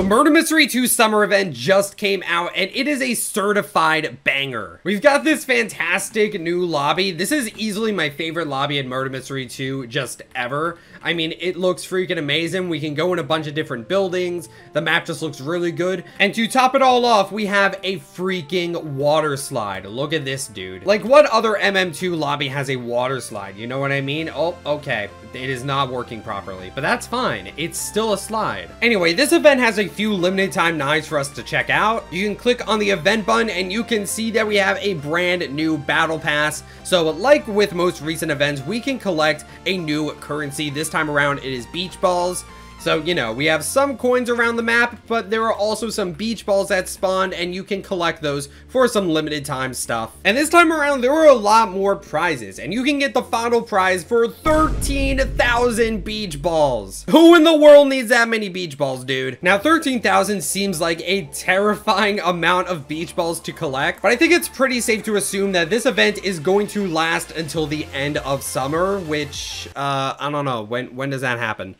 Murder Mystery 2 summer event just came out and it is a certified banger. We've got this fantastic new lobby. This is easily my favorite lobby in Murder Mystery 2 just ever. I mean, it looks freaking amazing. We can go in a bunch of different buildings. The map just looks really good. And to top it all off, we have a freaking water slide. Look at this, dude. Like, what other MM2 lobby has a water slide? You know what I mean? Oh, okay. It is not working properly, but that's fine. It's still a slide. Anyway, this event has a few limited time knives for us to check out. You can click on the event button and you can see that we have a brand new battle pass. So like with most recent events, we can collect a new currency. This time around, it is beach balls. So, you know, we have some coins around the map, but there are also some beach balls that spawned, and you can collect those for some limited time stuff. And this time around, there were a lot more prizes, and you can get the final prize for 13,000 beach balls. Who in the world needs that many beach balls, dude? Now, 13,000 seems like a terrifying amount of beach balls to collect, but I think it's pretty safe to assume that this event is going to last until the end of summer, which, I don't know, when does that happen?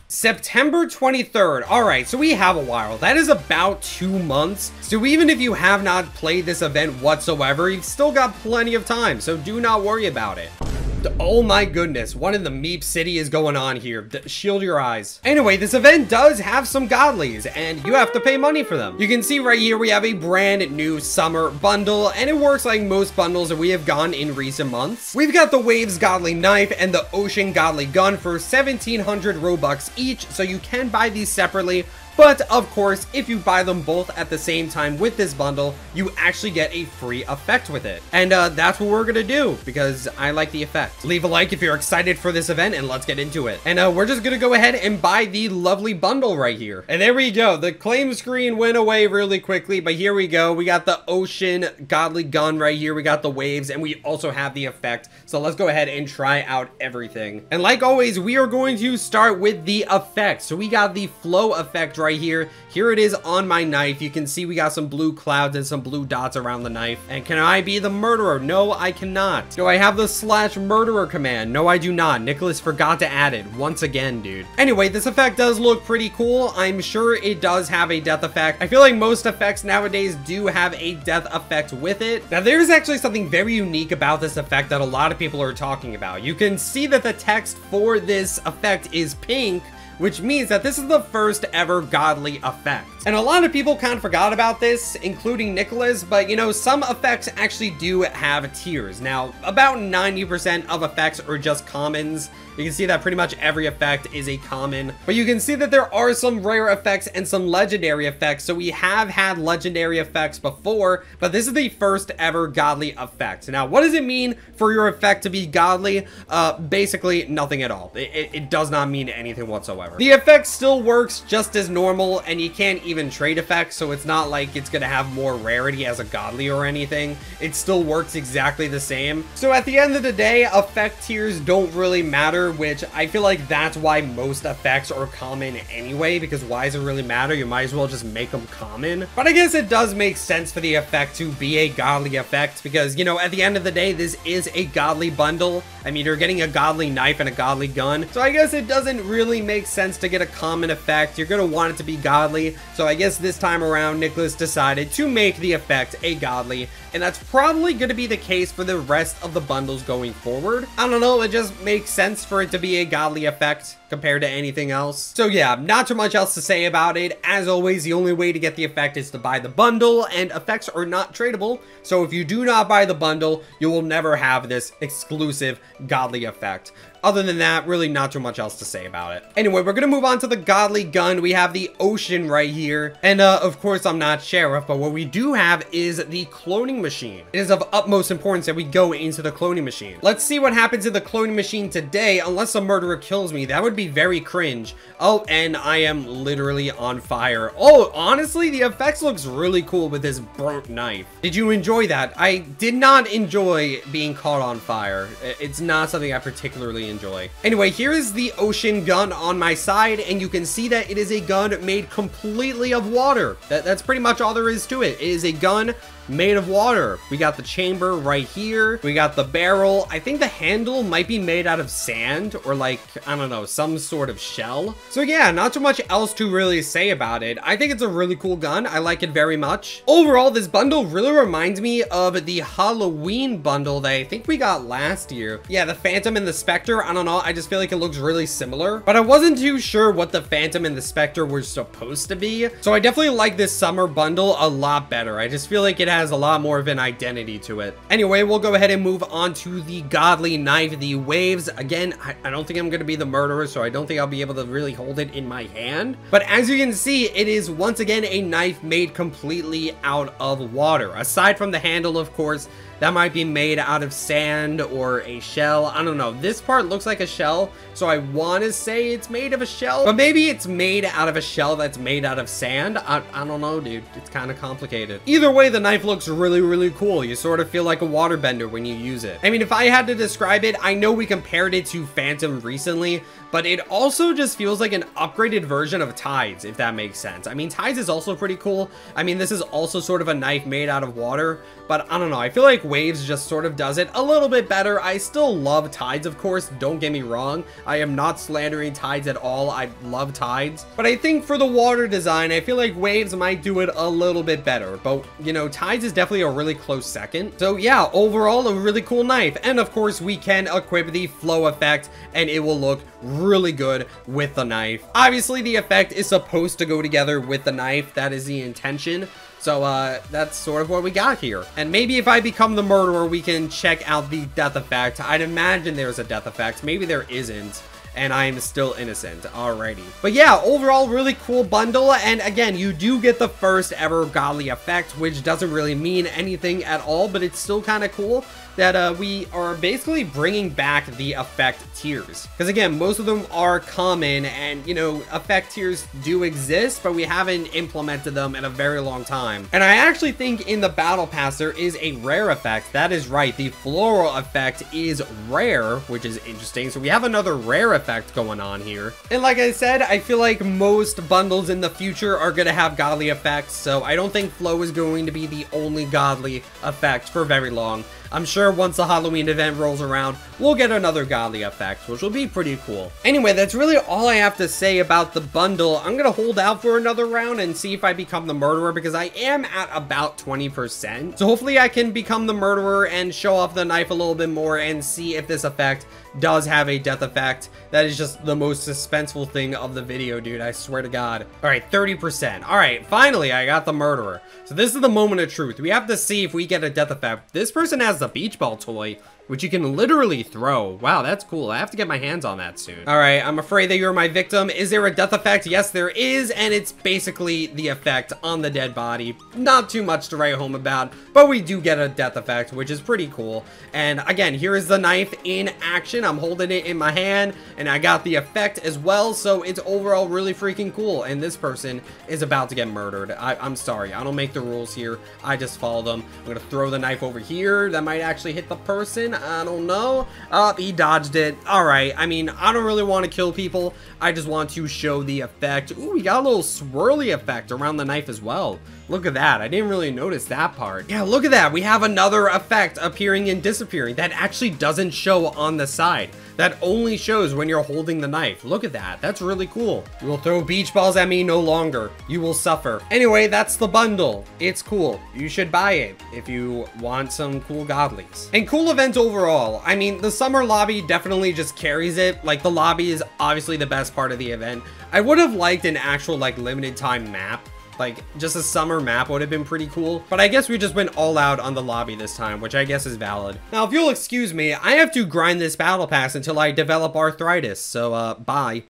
September 23rd. All right, so we have a while. That is about 2 months. So even if you have not played this event whatsoever, you've still got plenty of time. So do not worry about it. Oh my goodness, what in the Meep City is going on here? Shield your eyes. Anyway, this event does have some Godlies, and you have to pay money for them. You can see right here we have a brand new summer bundle, and it works like most bundles that we have gotten in recent months. We've got the Waves Godly Knife and the Ocean Godly Gun for 1,700 Robux each, so you can buy these separately. But of course, if you buy them both at the same time with this bundle, you actually get a free effect with it. And that's what we're gonna do because I like the effect. Leave a like if you're excited for this event and let's get into it. And we're just gonna go ahead and buy the lovely bundle right here. And there we go. The claim screen went away really quickly, but here we go. We got the Ocean Godly Gun right here. We got the waves and we also have the effect. So let's go ahead and try out everything. And like always, we are going to start with the effect. So we got the flow effect right here. Here it is on my knife. You can see we got some blue clouds and some blue dots around the knife. And can I be the murderer? No, I cannot. Do I have the /murderer command? No, I do not. Nicholas forgot to add it once again, dude. Anyway, this effect does look pretty cool. I'm sure it does have a death effect. I feel like most effects nowadays do have a death effect with it. Now, there's actually something very unique about this effect that a lot of people are talking about. You can see that the text for this effect is pink, which means that this is the first ever godly effect. And a lot of people kind of forgot about this, including Nicholas, but you know, some effects actually do have tiers. Now, about 90% of effects are just commons. You can see that pretty much every effect is a common, but you can see that there are some rare effects and some legendary effects. So we have had legendary effects before, but this is the first ever godly effect. Now, what does it mean for your effect to be godly? Basically nothing at all. It does not mean anything whatsoever. The effect still works just as normal, and you can't even trade effects, so it's not like it's gonna have more rarity as a godly or anything. It still works exactly the same. So at the end of the day, effect tiers don't really matter, which I feel like that's why most effects are common anyway, because why does it really matter? You might as well just make them common. But I guess it does make sense for the effect to be a godly effect because, you know, at the end of the day, this is a godly bundle. I mean, you're getting a godly knife and a godly gun, so I guess it doesn't really make sense to get a common effect. You're gonna want it to be godly, so I guess this time around Nicholas decided to make the effect a godly, and that's probably gonna be the case for the rest of the bundles going forward. I don't know, it just makes sense for it to be a godly effect compared to anything else. So yeah, not too much else to say about it. As always, the only way to get the effect is to buy the bundle, and effects are not tradable, so if you do not buy the bundle, you will never have this exclusive godly effect. Other than that, really not too much else to say about it. Anyway, we're gonna move on to the godly gun. We have the Ocean right here. And of course, I'm not Sheriff, but what we do have is the cloning machine. It is of utmost importance that we go into the cloning machine. Let's see what happens in the cloning machine today. Unless a murderer kills me, that would be very cringe. Oh, and I am literally on fire. Oh, honestly, the effects looks really cool with this burnt knife. Did you enjoy that? I did not enjoy being caught on fire. It's not something I particularly enjoy. Anyway, here is the Ocean gun on my side, and you can see that it is a gun made completely of water. That's pretty much all there is to it. It is a gun made of water. We got the chamber right here. We got the barrel. I think the handle might be made out of sand or like, I don't know, some sort of shell. So yeah, not too much else to really say about it. I think it's a really cool gun. I like it very much. Overall, this bundle really reminds me of the Halloween bundle that I think we got last year. Yeah, the Phantom and the Spectre. I don't know. I just feel like it looks really similar, but I wasn't too sure what the Phantom and the Spectre were supposed to be. So I definitely like this summer bundle a lot better. I just feel like it has a lot more of an identity to it. Anyway, we'll go ahead and move on to the Godly knife, the Waves. Again, I don't think I'm going to be the murderer, so I don't think I'll be able to really hold it in my hand. But as you can see, it is once again a knife made completely out of water. Aside from the handle, of course, that might be made out of sand or a shell. I don't know. This part looks like a shell, so I want to say it's made of a shell, but maybe it's made out of a shell that's made out of sand. I don't know, dude. It's kind of complicated. Either way, the knife looks really, really cool. You sort of feel like a waterbender when you use it. I mean, if I had to describe it, I know we compared it to Phantom recently, but it also just feels like an upgraded version of Tides, if that makes sense. I mean, Tides is also pretty cool. I mean, this is also sort of a knife made out of water, but I don't know. I feel like Waves just sort of does it a little bit better. I still love Tides, of course. Don't get me wrong. I am not slandering Tides at all. I love Tides, but I think for the water design, I feel like Waves might do it a little bit better, but you know, Tides is definitely a really close second. So yeah, overall, a really cool knife. And of course, we can equip the flow effect and it will look really good with the knife. Obviously, the effect is supposed to go together with the knife. That is the intention. So that's sort of what we got here. And maybe if I become the murderer, we can check out the death effect. I'd imagine there's a death effect. Maybe there isn't, and I'm still innocent. Alrighty. But yeah, overall, really cool bundle. And again, you do get the first ever Godly effect, which doesn't really mean anything at all, but it's still kind of cool that we are basically bringing back the effect tiers. Because again, most of them are common and, you know, effect tiers do exist, but we haven't implemented them in a very long time. And I actually think in the battle pass, there is a rare effect. That is right. The floral effect is rare, which is interesting. So we have another rare effect going on here. And like I said, I feel like most bundles in the future are going to have Godly effects. So I don't think flow is going to be the only Godly effect for very long. I'm sure once the Halloween event rolls around, we'll get another Godly effect, which will be pretty cool. Anyway, that's really all I have to say about the bundle. I'm going to hold out for another round and see if I become the murderer, because I am at about 20%. So hopefully I can become the murderer and show off the knife a little bit more and see if this effect does have a death effect. That is just the most suspenseful thing of the video, dude. I swear to God. All right, 30%. All right, finally, I got the murderer. So this is the moment of truth. We have to see if we get a death effect. This person has the beach ball toy, which you can literally throw. Wow, that's cool. I have to get my hands on that soon. All right, I'm afraid that you're my victim. Is there a death effect? Yes, there is, and it's basically the effect on the dead body. Not too much to write home about, but we do get a death effect, which is pretty cool. And again, here is the knife in action. I'm holding it in my hand, and I got the effect as well, so it's overall really freaking cool. And this person is about to get murdered. I'm sorry, I don't make the rules here. I just follow them. I'm gonna throw the knife over here. That might actually hit the person. I don't know. He dodged it. All right. I mean, I don't really want to kill people. I just want to show the effect. Ooh, we got a little swirly effect around the knife as well. Look at that. I didn't really notice that part. Yeah, look at that. We have another effect appearing and disappearing that actually doesn't show on the side. That only shows when you're holding the knife. Look at that. That's really cool. You will throw beach balls at me no longer. You will suffer. Anyway, that's the bundle. It's cool. You should buy it if you want some cool Godlies. And cool events overall. I mean, the summer lobby definitely just carries it. Like, the lobby is obviously the best part of the event. I would have liked an actual, like, limited time map. Like, just a summer map would have been pretty cool. But I guess we just went all out on the lobby this time, which I guess is valid. Now, if you'll excuse me, I have to grind this battle pass until I develop arthritis. So, bye.